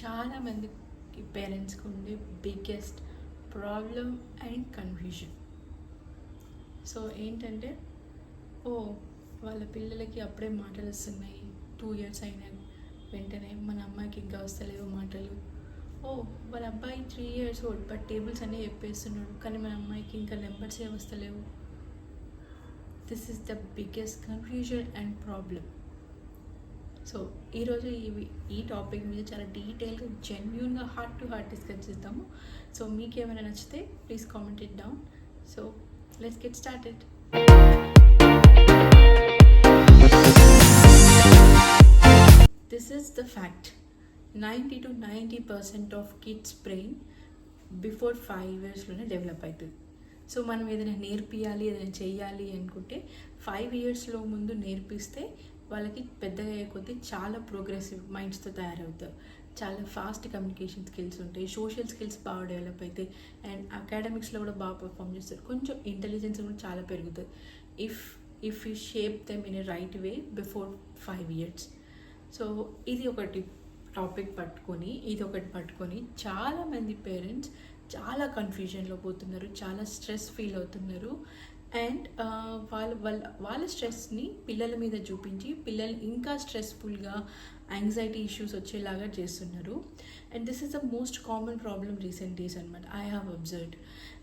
చాలామంది పేరెంట్స్కి ఉండే biggest problem and confusion. So ఏంటంటే, ఓ వాళ్ళ పిల్లలకి అప్పుడే మాటలు వస్తున్నాయి, 2 years అయినా వెంటనే మన అమ్మాయికి ఇంకా వస్తలేవు మాటలు. ఓ వాళ్ళ అబ్బాయి 3 years old బట్ టేబుల్స్ అన్నీ చెప్పేస్తున్నాడు, కానీ మన అమ్మాయికి ఇంకా నెంబర్సే వస్తలేవు. This is the biggest confusion and problem. So ఈరోజు ఈ టాపిక్ మీద చాలా డీటెయిల్గా జెన్యూన్గా హార్ట్ టు హార్ట్ డిస్కస్ చేద్దాము. సో మీకు ఏమైనా నచ్చితే please comment it down. So let's get started. This is the fact. 90% of kids brain before 5 yearsలోనే డెవలప్ అవుతుంది. సో మనం ఏదైనా నేర్పియాలి, ఏదైనా చేయాలి అనుకుంటే 5 yearsలో ముందు నేర్పిస్తే వాళ్ళకి పెద్దగా అయ్యే కొద్దీ చాలా ప్రోగ్రెసివ్ మైండ్స్తో తయారవుతారు. చాలా ఫాస్ట్ కమ్యూనికేషన్ స్కిల్స్ ఉంటాయి, సోషల్ స్కిల్స్ బాగా డెవలప్ అవుతాయి, అండ్ అకాడమిక్స్లో కూడా బాగా పర్ఫామ్ చేస్తారు. కొంచెం ఇంటెలిజెన్స్ కూడా చాలా పెరుగుతుంది if U shape them in a right way before 5 years. So ఇది ఒకటి పట్టుకొని చాలామంది పేరెంట్స్ చాలా కన్ఫ్యూజన్లో పోతున్నారు, చాలా స్ట్రెస్ ఫీల్ అవుతున్నారు. అండ్ వాళ్ళ స్ట్రెస్ని పిల్లల మీద చూపించి పిల్లలు ఇంకా స్ట్రెస్ఫుల్గా యాంగ్జైటీ ఇష్యూస్ వచ్చేలాగా చేస్తున్నారు. And this is the most common problem recent days అనమాట, I have observed.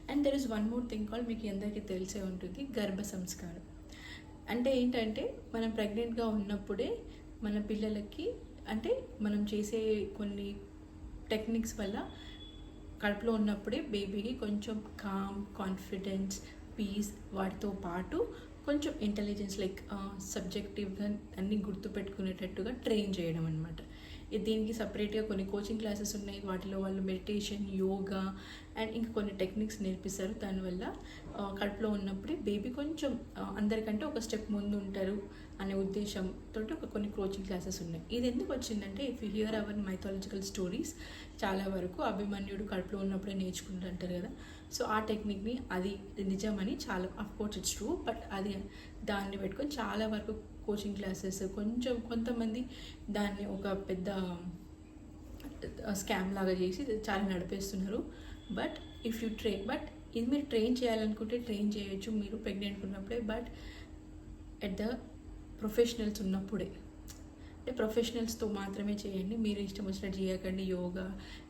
And there is one more thing call, మీకు అందరికీ తెలిసే ఉంటుంది, గర్భ సంస్కారం. అంటే ఏంటంటే, మనం ప్రెగ్నెంట్గా ఉన్నప్పుడే మన పిల్లలకి, అంటే మనం చేసే కొన్ని టెక్నిక్స్ వల్ల కడుపులో ఉన్నప్పుడే బేబీకి కొంచెం కామ్, కాన్ఫిడెన్స్, పీస్, వాటితో పాటు కొంచెం ఇంటెలిజెన్స్ లైక్ సబ్జెక్టివ్గా అన్నీ గుర్తుపెట్టుకునేటట్టుగా ట్రైన్ చేయడం అనమాట. దీనికి సపరేట్గా కొన్ని కోచింగ్ క్లాసెస్ ఉన్నాయి, వాటిలో వాళ్ళు మెడిటేషన్, యోగా అండ్ ఇంకా కొన్ని టెక్నిక్స్ నేర్పిస్తారు. దానివల్ల కడుపులో ఉన్నప్పుడే బేబీ కొంచెం అందరికంటే ఒక స్టెప్ ముందు ఉంటారు అనే ఉద్దేశంతో కొన్ని కోచింగ్ క్లాసెస్ ఉన్నాయి. ఇది ఎందుకు వచ్చిందంటే, if you hear our mythological stories, చాలా వరకు అభిమన్యుడు కడుపులో ఉన్నప్పుడే నేర్చుకుంటుంటారు కదా. సో ఆ టెక్నిక్ని, అది నిజమని చాలా, అఫ్కోర్స్ ఇట్స్ ట్రూ, బట్ అది దాన్ని పెట్టుకొని చాలా వరకు కోచింగ్ క్లాసెస్, కొంతమంది దాన్ని ఒక పెద్ద స్కామ్ లాగా చేసి చాలా నడిపేస్తున్నారు. బట్ ఇఫ్ యూ బట్ ఇది మీరు ట్రైన్ చేయాలనుకుంటే ట్రైన్ చేయొచ్చు మీరు ప్రెగ్నెంట్ ఉన్నప్పుడే, బట్ ఎట్ ద ప్రొఫెషనల్స్ ఉన్నప్పుడే. అంటే ప్రొఫెషనల్స్తో మాత్రమే చేయండి, మీరు ఇష్టం వచ్చినట్టు చేయకండి. యోగా,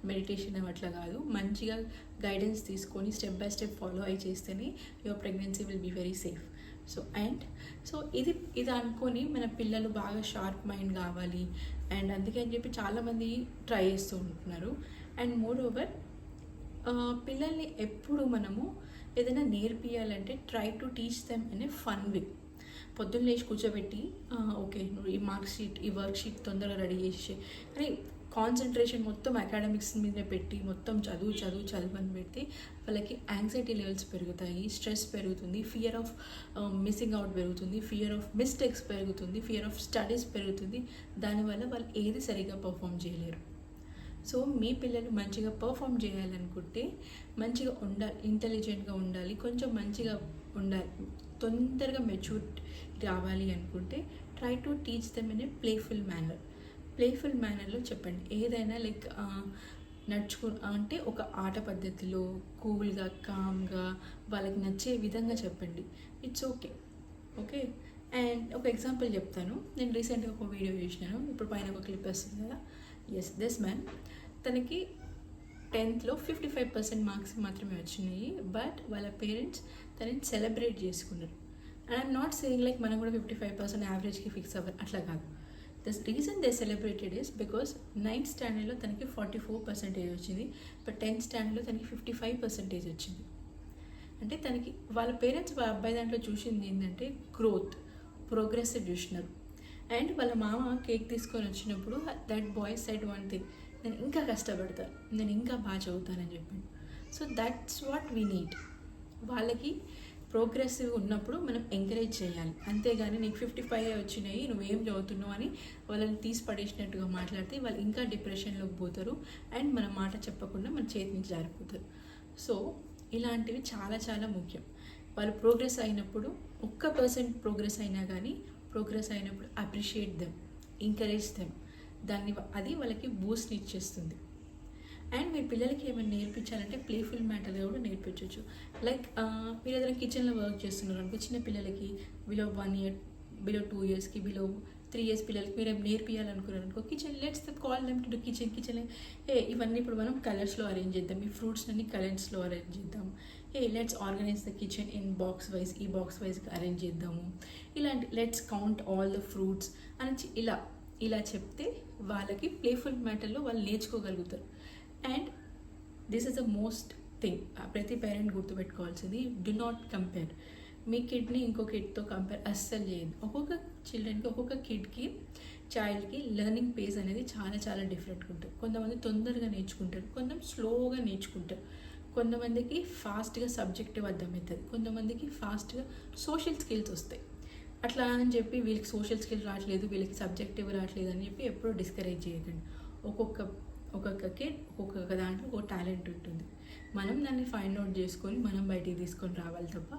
మెడిటేషన్ అట్లా కాదు, మంచిగా గైడెన్స్ తీసుకొని స్టెప్ బై స్టెప్ ఫాలో అయి చేస్తేనే your pregnancy will be very safe. So ఇది అనుకొని మన పిల్లలు బాగా షార్ప్ మైండ్ కావాలి, అండ్ అందుకని చెప్పి చాలామంది ట్రై చేస్తూ ఉంటున్నారు. అండ్ మోర్ ఓవర్, పిల్లల్ని ఎప్పుడు మనము ఏదైనా నేర్పియాలంటే try to teach them in a fun way. పొద్దున్న లేచి కూర్చోబెట్టి, ఓకే నువ్వు ఈ వర్క్ షీట్ తొందరగా రెడీ చేసి అని కాన్సన్ట్రేషన్ మొత్తం అకాడమిక్స్ మీద పెట్టి మొత్తం చదువు అని పెడితే వాళ్ళకి యాంగ్జైటీ లెవెల్స్ పెరుగుతాయి, స్ట్రెస్ పెరుగుతుంది, ఫియర్ ఆఫ్ మిస్సింగ్ అవుట్ పెరుగుతుంది, ఫియర్ ఆఫ్ మిస్టేక్స్ పెరుగుతుంది, ఫియర్ ఆఫ్ స్టడీస్ పెరుగుతుంది. దానివల్ల వాళ్ళు ఏది సరిగ్గా పర్ఫామ్ చేయలేరు. సో మీ పిల్లలు మంచిగా పర్ఫామ్ చేయాలనుకుంటే మంచిగా ఉండాలి, ఇంటెలిజెంట్గా ఉండాలి, కొంచెం మంచిగా ఉండాలి, తొందరగా మెచ్యూరిటీ రావాలి అనుకుంటే try to teach them in a playful మేనర్లో చెప్పండి. ఏదైనా లైక్ అంటే ఒక ఆట పద్ధతిలో కూల్గా, కామ్గా, వాళ్ళకి నచ్చే విధంగా చెప్పండి. It's okay. అండ్ ఒక ఎగ్జాంపుల్ చెప్తాను. నేను రీసెంట్గా ఒక వీడియో చూసినాను, ఇప్పుడు పైన ఒక క్లిప్ వస్తుంది కదా. ఎస్, దిస్ మ్యాన్, తనకి 10th 55% మార్క్స్ మాత్రమే వచ్చినాయి, బట్ వాళ్ళ పేరెంట్స్ తనని సెలబ్రేట్ చేసుకున్నారు. And I'm not saying like మనం కూడా 55% యావరేజ్కి ఫిక్స్ అవ్వాలి, అట్లా కాదు. The reason they celebrated is because 9th standardలో తనకి 44% వచ్చింది, బట్ 10th standardలో తనకి 55% వచ్చింది. అంటే తనకి వాళ్ళ పేరెంట్స్ వాళ్ళ అబ్బాయి దాంట్లో చూసింది ఏంటంటే గ్రోత్, ప్రోగ్రెస్ చూసినారు. అండ్ వాళ్ళ మామ కేక్ తీసుకొని వచ్చినప్పుడు that boy said one thing, నేను ఇంకా కష్టపడతాను, నేను ఇంకా బాగా చదువుతానని చెప్పాను. So that's what we need. వాళ్ళకి ప్రోగ్రెసివ్ ఉన్నప్పుడు మనం ఎంకరేజ్ చేయాలి, అంతేగాని నీకు 55 వచ్చినాయి నువ్వేం చదువుతున్నావు అని వాళ్ళని తీసి పడేసినట్టుగా మాట్లాడితే వాళ్ళు ఇంకా డిప్రెషన్లోకి పోతారు, అండ్ మన మాట చెప్పకుండా మన చేతి నుంచి జారిపోతారు. సో ఇలాంటివి చాలా చాలా ముఖ్యం. వాళ్ళు ప్రోగ్రెస్ అయినప్పుడు, 1% ప్రోగ్రెస్ అయినా కానీ, ప్రోగ్రెస్ అయినప్పుడు అప్రిషియేట్ దెమ్, ఎంకరేజ్ దెమ్. అది వాళ్ళకి బూస్ట్ని ఇచ్చేస్తుంది. అండ్ మీరు పిల్లలకి ఏమైనా నేర్పించాలంటే ప్లేఫుల్ మ్యాటర్గా కూడా నేర్పించవచ్చు. లైక్ మీరు ఏదైనా కిచెన్లో వర్క్ చేస్తున్నారు అనుకో, చిన్న పిల్లలకి బిలో 1 year, బిలో 2 yearsకి, బిలో 3 years పిల్లలకి మీరు ఏం నేర్పించాలనుకున్నారు అనుకో, kitchen let's call them to do kitchen ఇవన్నీ ఇప్పుడు మనం కలర్స్లో అరేంజ్ చేద్దాం, ఈ ఫ్రూట్స్ అన్ని కలర్స్లో అరేంజ్ చేద్దాం, let's organize the kitchen in box wise, ఈ బాక్స్ వైజ్గా అరేంజ్ చేద్దాము, ఇలాంటి let's count all the fruits అని ఇలా చెప్తే వాళ్ళకి ప్లేఫుల్ మ్యాటర్లో వాళ్ళు నేర్చుకోగలుగుతారు. And this is the most thing ప్రతి పేరెంట్ గుర్తుపెట్టుకోవాల్సింది, డు నాట్ కంపేర్. మీ కిడ్ని ఇంకో కిడ్తో కంపేర్ అస్సలు చేయదు. ఒక్కొక్క చైల్డ్కి లెర్నింగ్ పేస్ అనేది చాలా చాలా డిఫరెంట్గా ఉంటుంది. కొంతమంది తొందరగా నేర్చుకుంటారు, కొంతమంది స్లోగా నేర్చుకుంటారు, కొంతమందికి ఫాస్ట్గా సబ్జెక్టివ్ అర్థమవుతుంది, కొంతమందికి ఫాస్ట్గా సోషల్ స్కిల్స్ వస్తాయి. అట్లా అని చెప్పి వీళ్ళకి సోషల్ స్కిల్ రావట్లేదు, వీళ్ళకి సబ్జెక్టివ్ రావట్లేదు అని చెప్పి ఎప్పుడూ డిస్కరేజ్ చేయకండి. ఒక్కొక్క కిడ్ ఒక్కొక్క దాంట్లో ఒక టాలెంట్ ఉంటుంది. మనం దాన్ని ఫైండ్ అవుట్ చేసుకొని మనం బయటికి తీసుకొని రావాలి తప్ప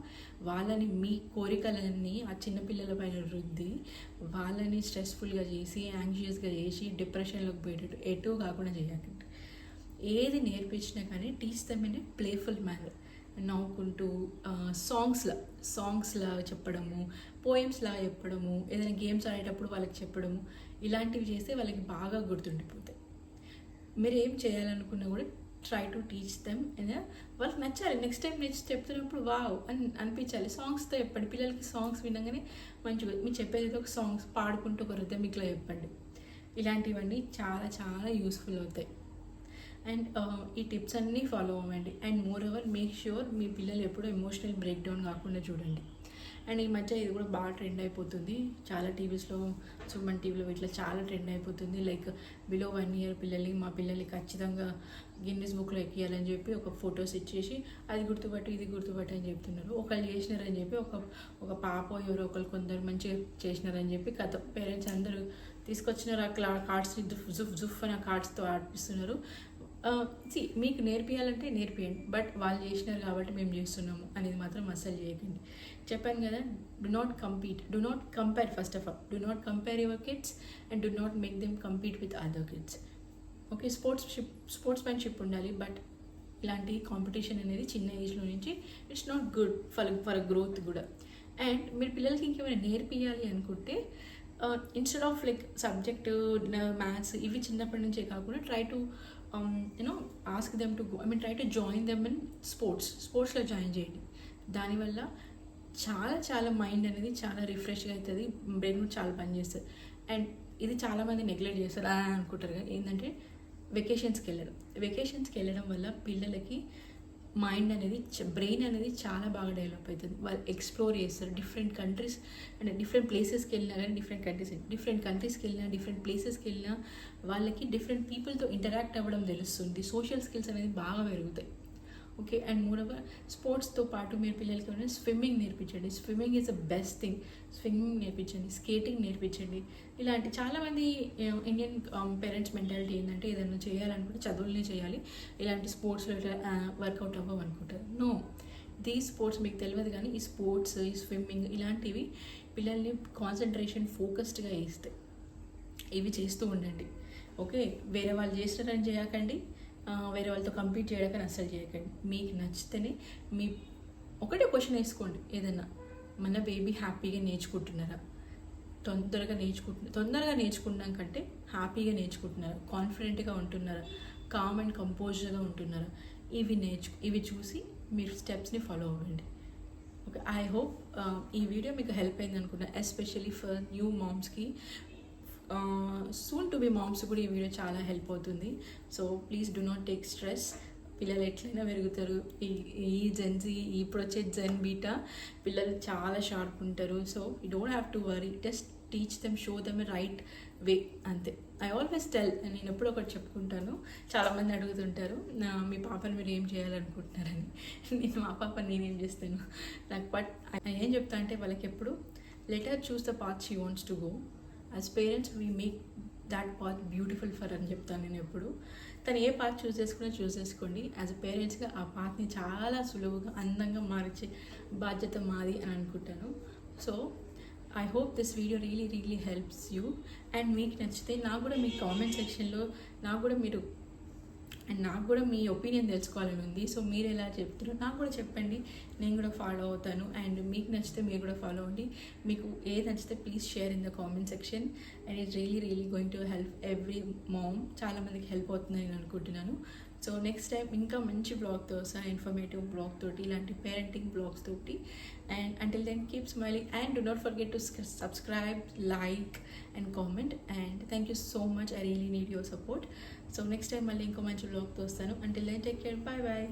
వాళ్ళని మీ కోరికలన్నీ ఆ చిన్నపిల్లల పైన రుద్ది వాళ్ళని స్ట్రెస్ఫుల్గా చేసి యాంగ్షియస్గా చేసి డిప్రెషన్లోకి పోయేటట్టు ఎటు కాకుండా చేయకండి. ఏది నేర్పించినా కానీ teach them in a playful manner. నవ్వుకుంటూ సాంగ్స్లా చెప్పడము, పోయమ్స్లా చెప్పడము, ఏదైనా గేమ్స్ ఆడేటప్పుడు వాళ్ళకి చెప్పడము, ఇలాంటివి చేస్తే వాళ్ళకి బాగా గుర్తుండిపోతాయి. మీరు ఏం చేయాలనుకున్నా కూడా ట్రై టు టీచ్ దెమ్. వాళ్ళకి నచ్చాలి, నెక్స్ట్ టైం చెప్తున్నప్పుడు వావ్ అని అనిపించాలి. సాంగ్స్తో చెప్పండి, పిల్లలకి సాంగ్స్ వినగానే మంచిగా మీరు చెప్పేది ఒక సాంగ్స్ పాడుకుంటూ ఒక రిథమిక్లో చెప్పండి. ఇలాంటివన్నీ చాలా చాలా యూస్ఫుల్ అవుతాయి. అండ్ ఈ టిప్స్ అన్నీ ఫాలో అవ్వండి. And moreover make sure మీ పిల్లలు ఎప్పుడూ ఎమోషనల్ బ్రేక్ డౌన్ కాకుండా చూడండి. అండ్ ఈ మధ్య ఇది కూడా బాగా ట్రెండ్ అయిపోతుంది, చాలా టీవీస్లో, సుమన్ టీవీలో ఇట్లా చాలా ట్రెండ్ అయిపోతుంది. లైక్ బిలో 1 year మా పిల్లల్ని ఖచ్చితంగా గిన్నెస్ బుక్లో ఎక్కియాలని చెప్పి ఒక ఫొటోస్ ఇచ్చేసి అది గుర్తుపట్టు ఇది గుర్తుపట్టు అని చెప్తున్నారు. ఒకళ్ళు చేసినారని చెప్పి ఒక పాప ఎవరో కొందరు మంచిగా చేసినారని చెప్పి పేరెంట్స్ అందరూ తీసుకొచ్చినారు ఆ కార్డ్స్ని జుఫ్ అని ఆ కార్డ్స్తో ఆడిపిస్తున్నారు. మీకు నేర్పియాలంటే నేర్పియండి, బట్ వాళ్ళు చేసినారు కాబట్టి మేము చేస్తున్నాము అనేది మాత్రం అస్సలు చేయకండి. చెప్పాను కదా, do not compare. First of all do not compare your kids and do not make them compete with other kids. Okay, sportsmanship ఉండాలి, బట్ ఇలాంటి కాంపిటీషన్ అనేది చిన్న ఏజ్లో నుంచి it's not good for growth కూడా. అండ్ మీరు పిల్లలకి ఇంకేమైనా నేర్పియాలి అనుకుంటే instead of like subject maths ఇవి చిన్నప్పటి నుంచే కాకుండా try to ask them to go, try to join them in స్పోర్ట్స్లో జాయిన్ చేయండి. దానివల్ల చాలా చాలా మైండ్ అనేది చాలా రిఫ్రెష్గా అవుతుంది, బ్రెయిన్ కూడా చాలా పనిచేస్తుంది. అండ్ ఇది చాలామంది నెగ్లెక్ట్ చేస్తారు అనుకుంటారు కదా, ఏంటంటే వెకేషన్స్కి వెళ్ళడం వల్ల పిల్లలకి మైండ్ అనేది బ్రెయిన్ అనేది చాలా బాగా డెవలప్ అవుతుంది. వాళ్ళు ఎక్స్ప్లోర్ చేస్తారు డిఫరెంట్ కంట్రీస్ అండ్ డిఫరెంట్ ప్లేసెస్కి వెళ్ళినా కానీ డిఫరెంట్ కంట్రీస్కి వెళ్ళినా డిఫరెంట్ ప్లేసెస్కి వెళ్ళినా వాళ్ళకి డిఫరెంట్ పీపుల్తో ఇంటరాక్ట్ అవ్వడం తెలుస్తుంది, సోషల్ స్కిల్స్ అనేది బాగా పెరుగుతాయి. ఓకే, అండ్ మోరోవర్ స్పోర్ట్స్తో పాటు మీరు పిల్లలకి ఏమైనా స్విమ్మింగ్ నేర్పించండి. Swimming is the best thing. Swimming నేర్పించండి, స్కేటింగ్ నేర్పించండి. ఇలాంటి చాలామంది ఇండియన్ పేరెంట్స్ మెంటాలిటీ ఏంటంటే ఏదైనా చేయాలనుకుంటే చదువులనే చేయాలి, ఇలాంటి స్పోర్ట్స్లో వర్కౌట్ అవ్వవు అనుకుంటారు. నో, దీస్ స్పోర్ట్స్ మీకు తెలియదు కానీ ఈ స్పోర్ట్స్, ఈ స్విమ్మింగ్ ఇలాంటివి పిల్లల్ని కాన్సన్ట్రేషన్ ఫోకస్డ్గా చేస్తాయి. ఇవి చేస్తూ ఉండండి. ఓకే, వేరే వాళ్ళు చేస్తారని చేయకండి, వేరే వాళ్ళతో కంపీట్ చేయడానికి అస్సలు చేయకండి. మీకు నచ్చితేనే ఒకటే క్వశ్చన్ వేసుకోండి, ఏదన్నా మన బేబీ హ్యాపీగా నేర్చుకుంటున్నారా, తొందరగా నేర్చుకుంటున్నాం కంటే హ్యాపీగా నేర్చుకుంటున్నారా, కాన్ఫిడెంట్గా ఉంటున్నారా, కామ్ అండ్ కంపోజ్డ్గా ఉంటున్నారా, ఇవి చూసి మీరు స్టెప్స్ని ఫాలో అవ్వండి. ఓకే, ఐ హోప్ ఈ వీడియో మీకు హెల్ప్ అయింది అనుకున్నా, ఎస్పెషల్లీ ఫర్ న్యూ మామ్స్కి. సూన్ టు బి మామ్స్ కూడా ఈ వీడియో చాలా హెల్ప్ అవుతుంది. So please do not take stress. పిల్లలు ఎట్లయినా పెరుగుతారు. ఈ జెన్జీ ఇప్పుడు వచ్చే జెన్ బీటా పిల్లలు చాలా షార్ప్ ఉంటారు. So you don't have to worry, just teach them, show them right way, అంతే. ఐ ఆల్వేస్ టెల్, నేను ఎప్పుడు ఒకటి చెప్పుకుంటాను, చాలామంది అడుగుతుంటారు మీ పాపని మీరు ఏం చేయాలనుకుంటున్నారని. మా పాపని నేనేం చేస్తాను నాకు, బట్ ఏం చెప్తా అంటే వాళ్ళకి ఎప్పుడు let her choose the path she wants to go. As parents we make that path beautiful for అని చెప్తాను నేను ఎప్పుడు. తను ఏ పాత్ చూస్ చేసుకోండి. యాజ్ అ పేరెంట్స్గా ఆ పాత్ని చాలా సులువుగా అందంగా మార్చే బాధ్యత మాది అని అనుకుంటాను. So I hope this video really helps you. And మీకు నచ్చితే నాకు కూడా మీ కామెంట్ సెక్షన్లో నాకు కూడా మీ ఒపీనియన్ తెలుసుకోవాలని ఉంది. సో మీరు ఎలా చెప్తారో నాకు కూడా చెప్పండి, నేను కూడా ఫాలో అవుతాను. అండ్ మీకు నచ్చితే మీరు కూడా ఫాలో అవ్వండి. మీకు ఏది నచ్చితే please share in the comment section. And it really going to help every mom. చాలామందికి హెల్ప్ అవుతుందని నేను అనుకుంటున్నాను. సో నెక్స్ట్ టైం ఇంకా మంచి బ్లాగ్తో వస్తాను, ఇన్ఫర్మేటివ్ బ్లాగ్ తోటి, ఇలాంటి పేరెంటింగ్ బ్లాగ్స్ తోటి. And until then keep smiling and do not forget to subscribe, like and comment. And thank you so much. I really need your support. So next time మళ్ళీ ఇంకో మంచి బ్లాగ్తో వస్తాను. Until then take care. Bye bye.